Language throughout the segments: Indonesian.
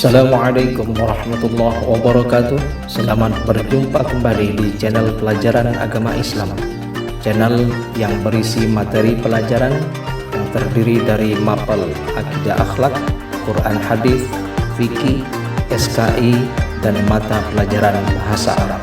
Assalamualaikum warahmatullahi wabarakatuh. Selamat berjumpa kembali di channel Pelajaran Agama Islam, channel yang berisi materi pelajaran yang terdiri dari mapel akidah akhlak, Quran hadis, fikih, SKI, dan mata pelajaran bahasa Arab.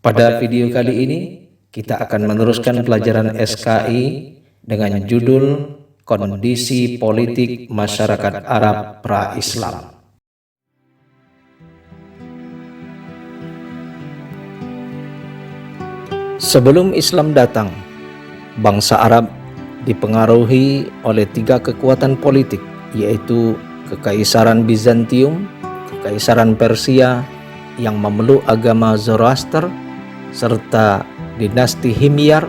Pada video kali ini, kita akan meneruskan pelajaran SKI dengan judul Kondisi Politik Masyarakat Arab Pra-Islam. Sebelum Islam datang, bangsa Arab dipengaruhi oleh tiga kekuatan politik, yaitu Kekaisaran Bizantium, Kekaisaran Persia yang memeluk agama Zoroaster, serta dinasti Himyar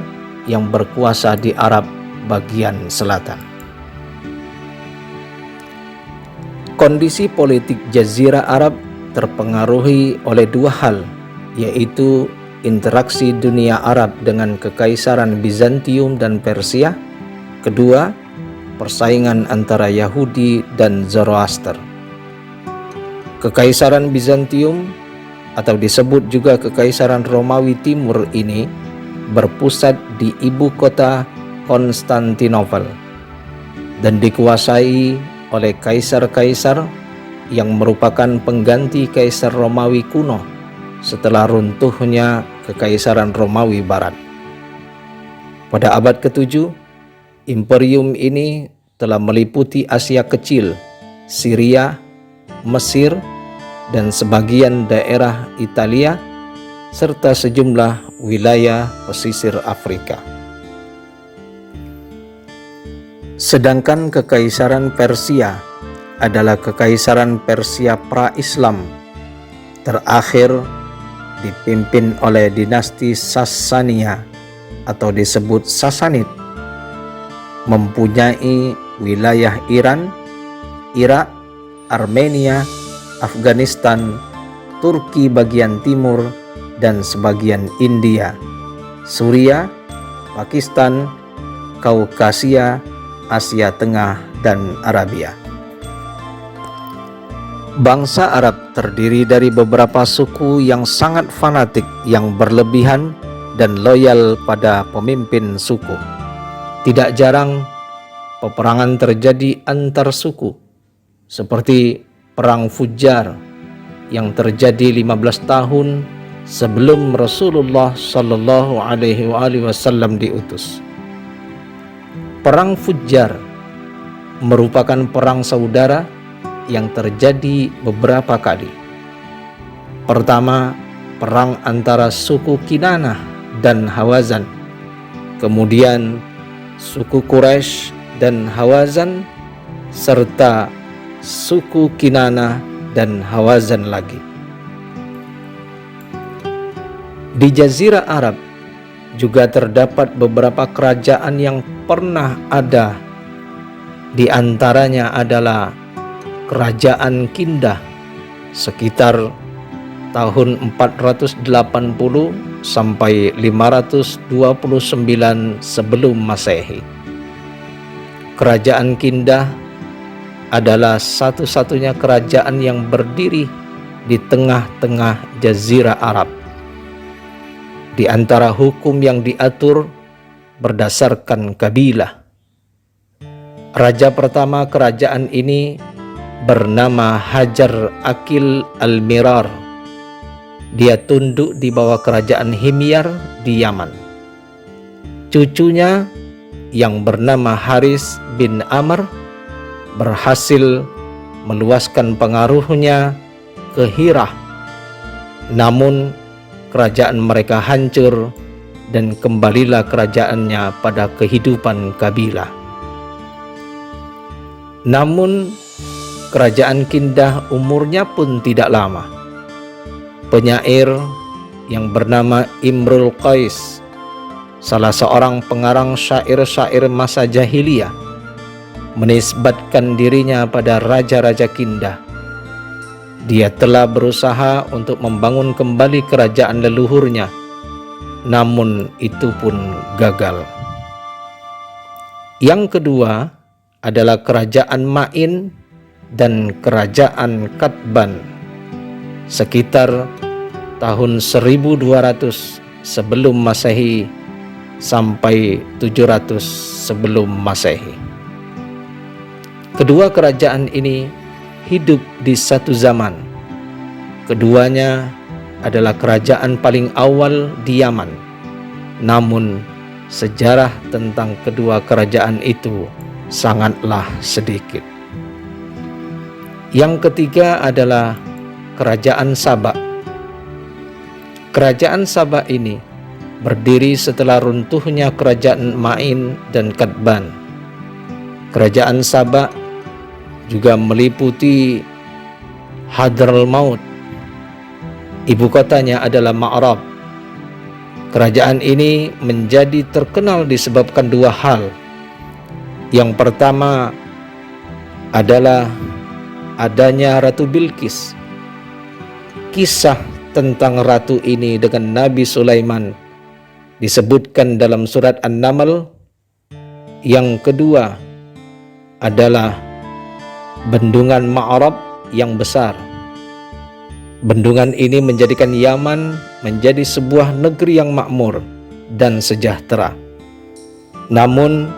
yang berkuasa di Arab bagian selatan. Kondisi politik Jazirah Arab terpengaruhi oleh dua hal, yaitu interaksi dunia Arab dengan Kekaisaran Bizantium dan Persia. Kedua, persaingan antara Yahudi dan Zoroaster. Kekaisaran Bizantium atau disebut juga Kekaisaran Romawi Timur ini berpusat di ibu kota Konstantinopel dan dikuasai oleh kaisar-kaisar yang merupakan pengganti Kaisar Romawi kuno setelah runtuhnya Kekaisaran Romawi Barat. Pada abad ke-7, imperium ini telah meliputi Asia Kecil, Syria, Mesir, dan sebagian daerah Italia, serta sejumlah wilayah pesisir Afrika. Sedangkan Kekaisaran Persia adalah Kekaisaran Persia pra-Islam, terakhir dipimpin oleh dinasti Sasania atau disebut Sasanid, mempunyai wilayah Iran, Irak, Armenia, Afghanistan, Turki bagian timur, dan sebagian India, Suriah, Pakistan, Kaukasia, Asia Tengah, dan Arabia. Bangsa Arab terdiri dari beberapa suku yang sangat fanatik, yang berlebihan dan loyal pada pemimpin suku. Tidak jarang peperangan terjadi antar suku, seperti Perang Fujjar yang terjadi 15 tahun sebelum Rasulullah Shallallahu Alaihi Wasallam diutus. Perang Fujjar merupakan perang saudara yang terjadi beberapa kali. Pertama, perang antara suku Kinanah dan Hawazan. Kemudian suku Quraisy dan Hawazan, serta suku Kinanah dan Hawazan lagi. Di Jazirah Arab juga terdapat beberapa kerajaan yang pernah ada. Di antaranya adalah Kerajaan Kindah sekitar tahun 480 sampai 529 sebelum Masehi. Kerajaan Kindah adalah satu-satunya kerajaan yang berdiri di tengah-tengah Jazirah Arab. Di antara hukum yang diatur berdasarkan kabilah. Raja pertama kerajaan ini bernama Hajar Akil Al-Mirar. Dia tunduk di bawah kerajaan Himyar di Yaman. Cucunya yang bernama Haris bin Amr berhasil meluaskan pengaruhnya ke Hirah. Namun kerajaan mereka hancur dan kembalilah kerajaannya pada kehidupan kabilah. Namun kerajaan Kindah umurnya pun tidak lama. Penyair yang bernama Imrul Qais salah seorang pengarang syair-syair masa jahiliyah, menisbatkan dirinya pada Raja-Raja Kindah. Dia telah berusaha untuk membangun kembali kerajaan leluhurnya, namun itu pun gagal. Yang kedua adalah Kerajaan Ma'in dan Kerajaan Qatban sekitar tahun 1200 sebelum Masehi sampai 700 sebelum Masehi. Kedua kerajaan ini hidup di satu zaman. Keduanya adalah kerajaan paling awal di Yaman. Namun sejarah tentang kedua kerajaan itu sangatlah sedikit. Yang ketiga adalah Kerajaan Sabak. Kerajaan Sabak ini berdiri setelah runtuhnya Kerajaan Ma'in dan Qatban. Kerajaan Sabak juga meliputi Hadramaut. Ibu kotanya adalah Ma'rab. Kerajaan ini menjadi terkenal disebabkan dua hal. Yang pertama adalah adanya Ratu Bilqis. Kisah tentang ratu ini dengan Nabi Sulaiman disebutkan dalam surat An-Naml. Yang kedua adalah bendungan Ma'rab yang besar. Bendungan ini menjadikan Yaman menjadi sebuah negeri yang makmur dan sejahtera. Namun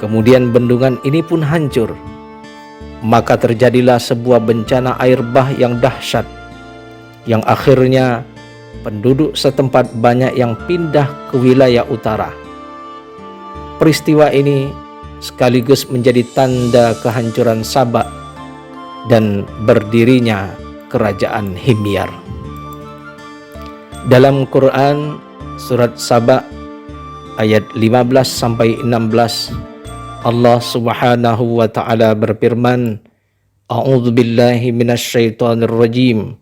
kemudian bendungan ini pun hancur. Maka terjadilah sebuah bencana air bah yang dahsyat, yang akhirnya penduduk setempat banyak yang pindah ke wilayah utara. Peristiwa ini sekaligus menjadi tanda kehancuran Sabak dan berdirinya Kerajaan Himyar. Dalam Quran surat Sabak ayat 15 sampai 16, Allah Subhanahu wa taala berfirman, A'udzu billahi minasyaitonir rajim.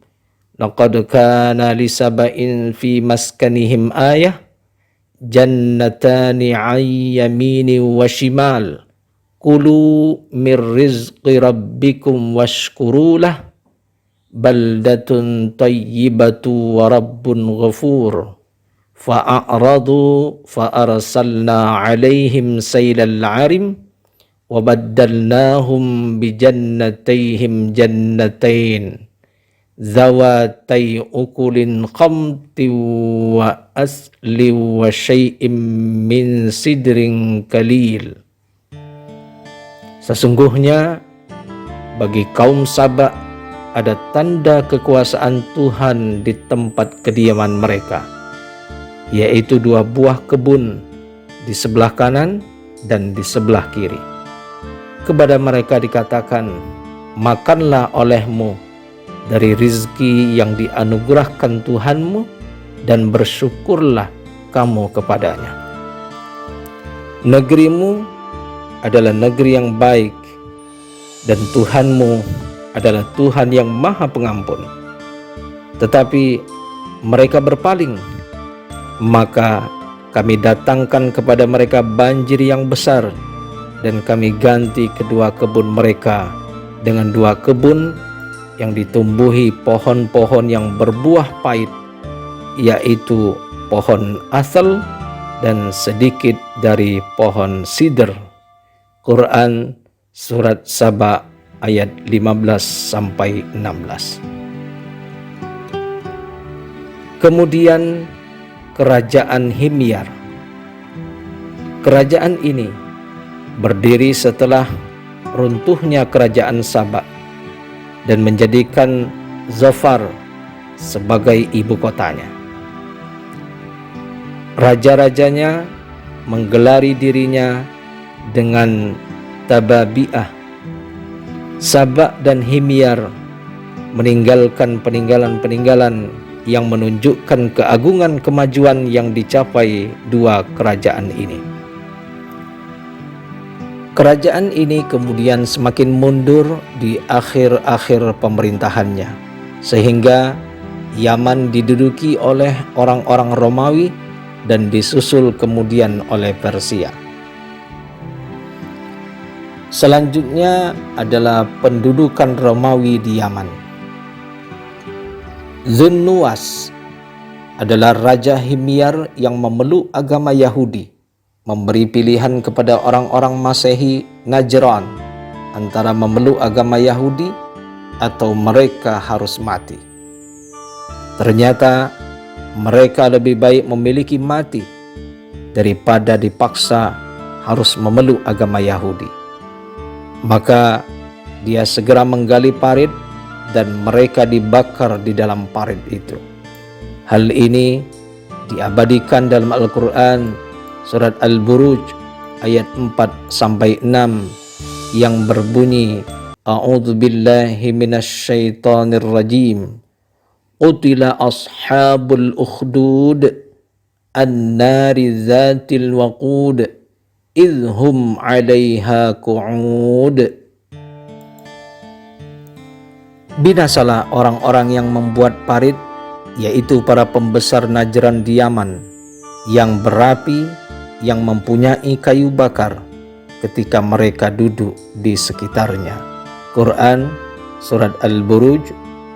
Laqad kana li saba'in fi maskanihim ayah jannatani 'an yamini wa shimal kulu mir rizqi rabbikum washkuru lah baldatun tayyibatu wa rabbun ghafur fa'aradu fa'arsalna 'alaihim saylal 'arim wa baddalnahum bi jannatayhim jannatain zawatai ukulin khamti wa asli wa syai'im min sidrin kalil. Sesungguhnya bagi kaum Sabak ada tanda kekuasaan Tuhan di tempat kediaman mereka, yaitu dua buah kebun di sebelah kanan dan di sebelah kiri. Kepada mereka dikatakan, makanlah olehmu dari rizki yang dianugerahkan Tuhanmu dan bersyukurlah kamu kepadanya. Negerimu adalah negeri yang baik dan Tuhanmu adalah Tuhan yang Maha Pengampun. Tetapi mereka berpaling, maka kami datangkan kepada mereka banjir yang besar dan kami ganti kedua kebun mereka dengan dua kebun yang ditumbuhi pohon-pohon yang berbuah pahit, yaitu pohon asal dan sedikit dari pohon sidr. Quran surat Sabak ayat 15 sampai 16. Kemudian Kerajaan Himyar. Kerajaan ini berdiri setelah runtuhnya Kerajaan Sabak dan menjadikan Zofar sebagai ibu kotanya. Raja-rajanya menggelari dirinya dengan Tababi'ah. Sabak dan Himyar meninggalkan peninggalan-peninggalan yang menunjukkan keagungan kemajuan yang dicapai dua kerajaan ini. Kerajaan ini kemudian semakin mundur di akhir-akhir pemerintahannya, sehingga Yaman diduduki oleh orang-orang Romawi dan disusul kemudian oleh Persia. Selanjutnya adalah pendudukan Romawi di Yaman. Dzunnuwas adalah Raja Himyar yang memeluk agama Yahudi, memberi pilihan kepada orang-orang Masehi Najran antara memeluk agama Yahudi atau mereka harus mati. Ternyata mereka lebih baik memiliki mati daripada dipaksa harus memeluk agama Yahudi. Maka dia segera menggali parit dan mereka dibakar di dalam parit itu. Hal ini diabadikan dalam Al-Quran surat Al-Buruj ayat 4-6 yang berbunyi, A'udzu billahi minasyaitonir rajim. Qutila ashabul ukhdud an-nari dzatil waqud idhum 'alaiha qu'ud. Binasalah orang-orang yang membuat parit, yaitu para pembesar Najran di Yaman, yang berapi, yang mempunyai kayu bakar ketika mereka duduk di sekitarnya. Quran surat Al-Buruj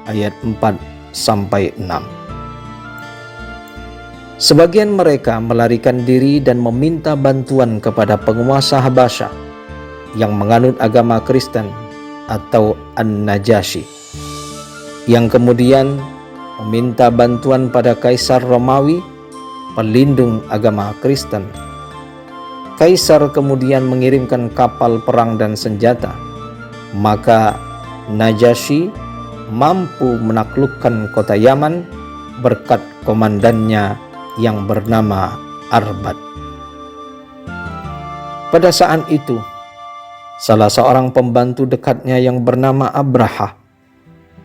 ayat 4-6. Sebagian mereka melarikan diri dan meminta bantuan kepada penguasa Habasyah yang menganut agama Kristen atau An-Najasyi, yang kemudian meminta bantuan pada Kaisar Romawi, pelindung agama Kristen. Kaisar kemudian mengirimkan kapal perang dan senjata, maka Najasyi mampu menaklukkan kota Yaman berkat komandannya yang bernama Arbad. Pada saat itu, salah seorang pembantu dekatnya yang bernama Abraha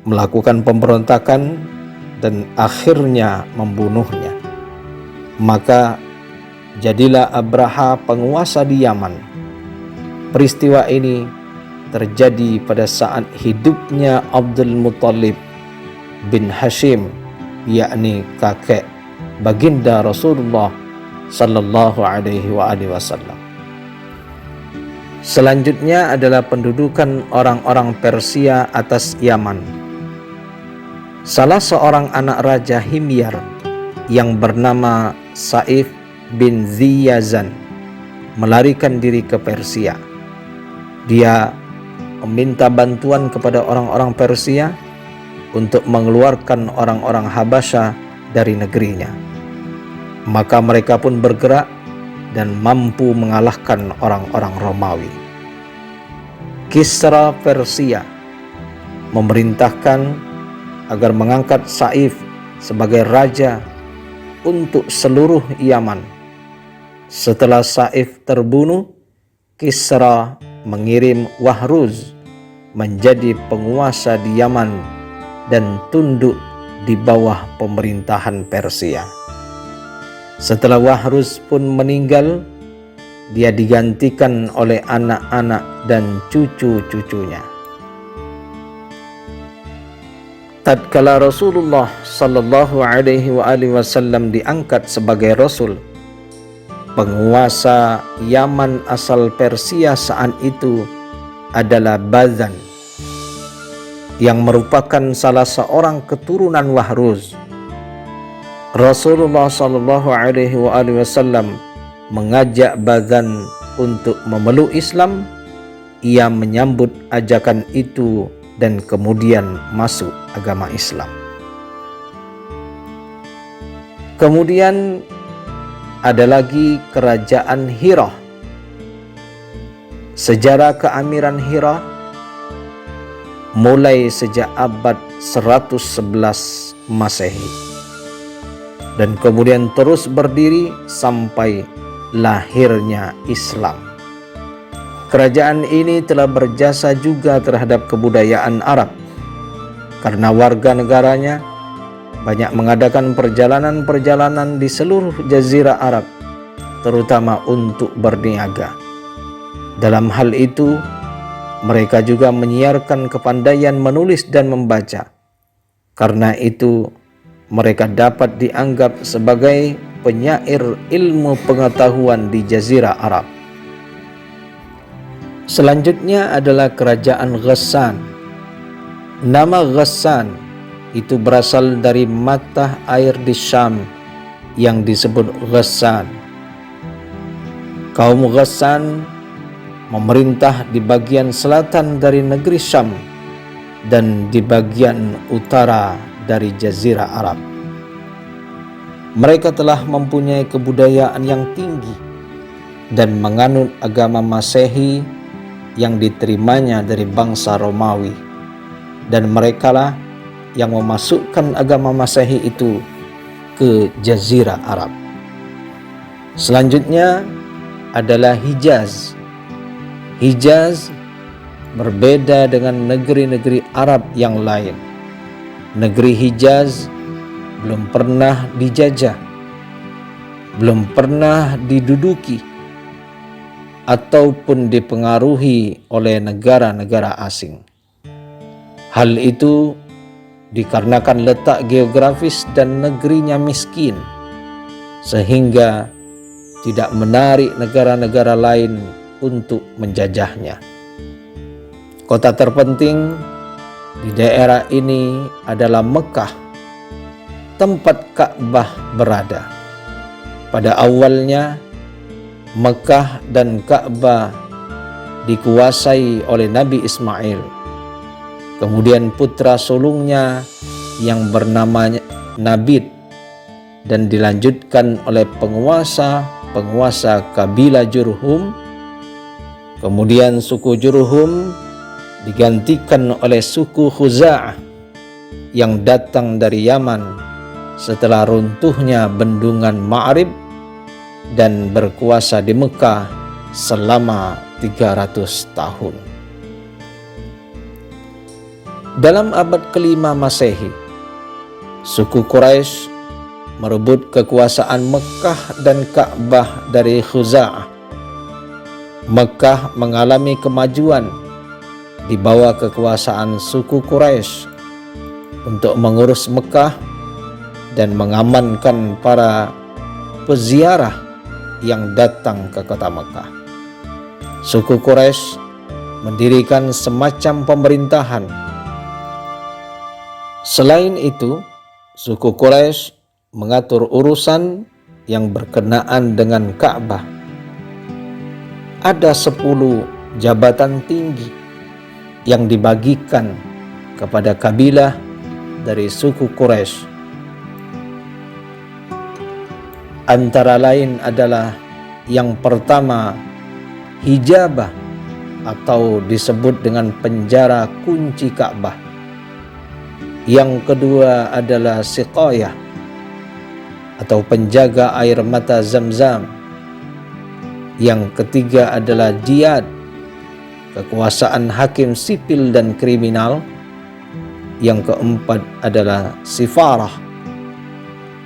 melakukan pemberontakan dan akhirnya membunuhnya. Maka jadilah Abraha penguasa di Yaman. Peristiwa ini terjadi pada saat hidupnya Abdul Muthalib bin Hashim, yakni kakek baginda Rasulullah sallallahu alaihi wasallam. Selanjutnya adalah pendudukan orang-orang Persia atas Yaman. Salah seorang anak Raja Himyar yang bernama Saif bin Ziyazan melarikan diri ke Persia. Dia meminta bantuan kepada orang-orang Persia untuk mengeluarkan orang-orang Habasyah dari negerinya. Maka mereka pun bergerak dan mampu mengalahkan orang-orang Romawi. Kisra Persia memerintahkan agar mengangkat Saif sebagai raja untuk seluruh Yaman. Setelah Saif terbunuh, Kisra mengirim Wahruz menjadi penguasa di Yaman dan tunduk di bawah pemerintahan Persia. Setelah Wahruz pun meninggal, dia digantikan oleh anak-anak dan cucu-cucunya. Tatkala Rasulullah sallallahu alaihi wasallam diangkat sebagai rasul, penguasa Yaman asal Persia saat itu adalah Bazan, yang merupakan salah seorang keturunan Wahruz. Rasulullah sallallahu alaihi wasallam mengajak Bazan untuk memeluk Islam. Ia menyambut ajakan itu dan kemudian masuk agama Islam. Kemudian ada lagi kerajaan Hira. Sejarah keamiran Hira mulai sejak abad 111 Masehi dan kemudian terus berdiri sampai lahirnya Islam. Kerajaan ini telah berjasa juga terhadap kebudayaan Arab, karena warga negaranya banyak mengadakan perjalanan-perjalanan di seluruh jazirah Arab, terutama untuk berniaga. Dalam hal itu, mereka juga menyiarkan kepandaian menulis dan membaca. Karena itu, mereka dapat dianggap sebagai penyair ilmu pengetahuan di Jazirah Arab. Selanjutnya adalah kerajaan Ghassan. Nama Ghassan itu berasal dari mata air di Syam yang disebut Ghassan. Kaum Ghassan memerintah di bagian selatan dari negeri Syam dan di bagian utara dari Jazirah Arab. Mereka telah mempunyai kebudayaan yang tinggi dan menganut agama Masehi yang diterimanya dari bangsa Romawi, dan merekalah yang memasukkan agama Masehi itu ke Jazirah Arab. Selanjutnya adalah Hijaz. Hijaz berbeda dengan negeri-negeri Arab yang lain. Negeri Hijaz belum pernah dijajah, belum pernah diduduki, ataupun dipengaruhi oleh negara-negara asing. Hal itu dikarenakan letak geografis dan negerinya miskin, sehingga tidak menarik negara-negara lain untuk menjajahnya. Kota terpenting di daerah ini adalah Mekah, tempat Ka'bah berada. Pada awalnya, Mekah dan Ka'bah dikuasai oleh Nabi Ismail. Kemudian putra sulungnya yang bernama Nabit, dan dilanjutkan oleh penguasa kabilah Jurhum. Kemudian suku Jurhum digantikan oleh suku Khuza'ah yang datang dari Yaman setelah runtuhnya bendungan Ma'rib dan berkuasa di Mekah selama 300 tahun. Dalam abad ke-5 Masehi, suku Quraisy merebut kekuasaan Mekah dan Ka'bah dari Khuza'ah. Mekah mengalami kemajuan di bawah kekuasaan suku Quraisy untuk mengurus Mekah dan mengamankan para peziarah yang datang ke kota Mekah. Suku Quraisy mendirikan semacam pemerintahan. Selain itu, suku Quraisy mengatur urusan yang berkenaan dengan Ka'bah. Ada 10 jabatan tinggi yang dibagikan kepada kabilah dari suku Quraisy. Antara lain adalah yang pertama, Hijabah atau disebut dengan penjara kunci Ka'bah. Yang kedua adalah Siqayah atau penjaga air mata Zamzam. Yang ketiga adalah Jiyad, kekuasaan hakim sipil dan kriminal. Yang keempat adalah Sifarah,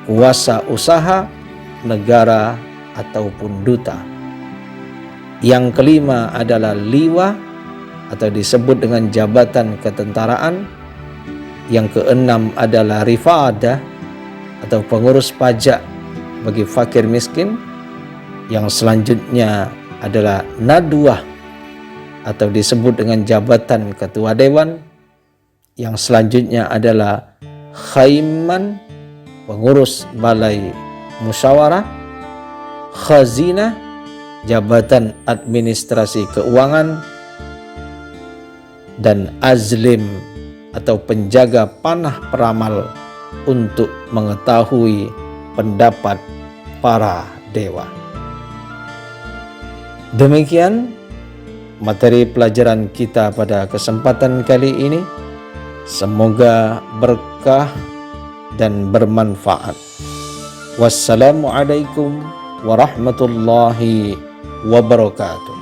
kuasa usaha negara ataupun duta. Yang kelima adalah Liwa atau disebut dengan jabatan ketentaraan. Yang keenam adalah Rifadah atau pengurus pajak bagi fakir miskin. Yang selanjutnya adalah Nadwah atau disebut dengan jabatan ketua dewan. Yang selanjutnya adalah Khaiman, pengurus balai musyawarah. Khazinah, jabatan administrasi keuangan. Dan Azlim atau penjaga panah peramal untuk mengetahui pendapat para dewa. Demikian materi pelajaran kita pada kesempatan kali ini. Semoga berkah dan bermanfaat. Wassalamualaikum warahmatullahi wabarakatuh.